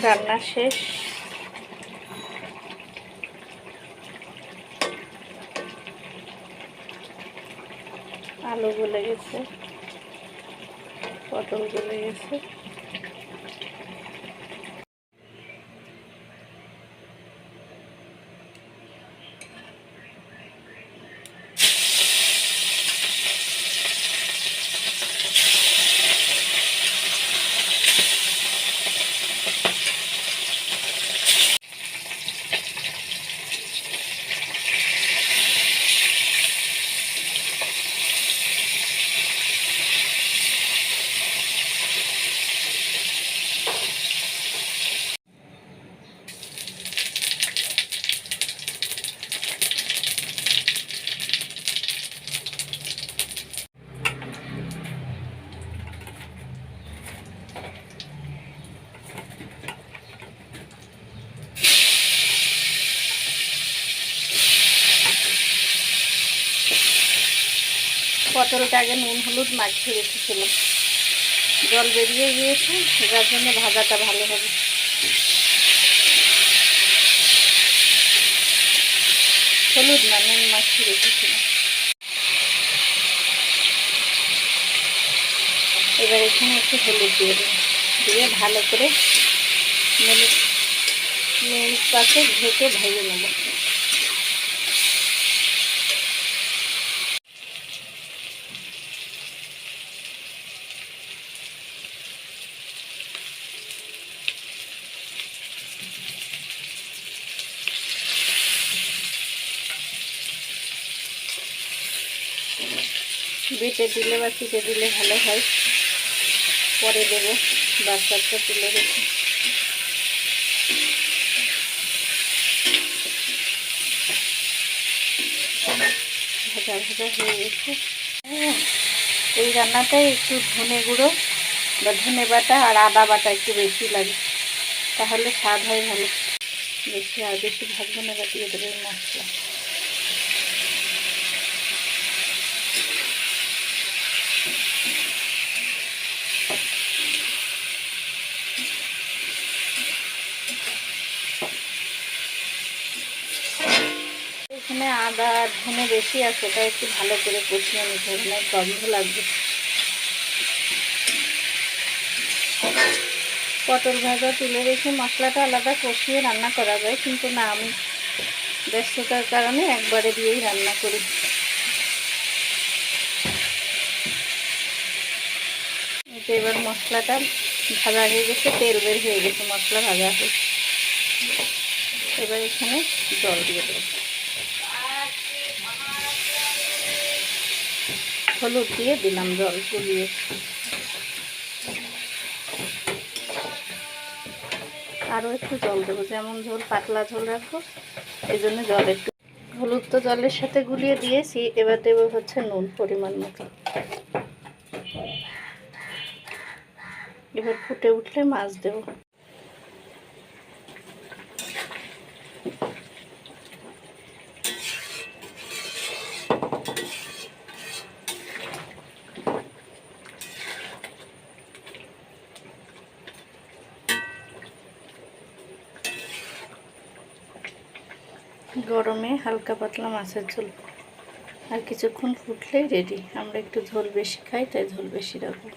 রান্না শেষ। আলু গলে গেছে, পটল গলে গেছে। পটলটা আগে নুন হলুদ মাখিয়ে রেখেছিলাম, জল বেরিয়ে গিয়েছে, যার জন্য ভাজাটা ভালো হবে। হলুদ না, নুন মাখিয়ে রেখেছিলাম। এবার এখানে একটু হলুদ দিয়ে দেবো, দিয়ে ভালো করে মিনিট পাশে ঢেকে ভেজে নেব। বেটে দিলে বা চিটে দিলে ভালো হয়, পরে দেবো বাচ্চাটা তুলে রেখে। ভাজা ভাজা হয়ে গেছে। এই রান্নাটায় একটু ধনে গুঁড়ো বা ধনে বাটা আর আদা বাটা একটু বেশি লাগে, তাহলে স্বাদ হয় ভালো। বেশি আর বেশি ভাজবো না, দিয়ে দেবে মশলা। এখানে আদা ধনে বেশি আছে, তাই একটু ভালো করে কষিয়ে নিতে হবে, না গন্ধ লাগবে। পটল ভাজা তুলে রেখে মশলাটা আলাদা কষিয়ে রান্না করা যায়, কিন্তু না, আমি ব্যস্ততার কারণে একবারে দিয়েই রান্না করি। এবার মশলাটা ভাজা হয়ে গেছে, তেল বের হয়ে গেছে, মশলা ভাজা হয়ে। এবার এখানে জল দিয়ে দেবো, হলুদ দিয়ে দিলাম, জল গুলিয়ে। আরও একটু জল দেবো, যেমন ঝোল পাতলা ঝোল রাখবো, এই জন্য জল একটু। হলুদ তো জলের সাথে গুলিয়ে দিয়েছি, এবার দেবো হচ্ছে নুন পরিমাণ মতো। এবার ফুটে উঠলে মাছ দেবো। গরমে হালকা পাতলা মাছের ঝোল, আর কিছুক্ষণ ফুটলেই রেডি। আমরা একটু ঝোল বেশি খাই, তাই ঝোল বেশি রাখবো।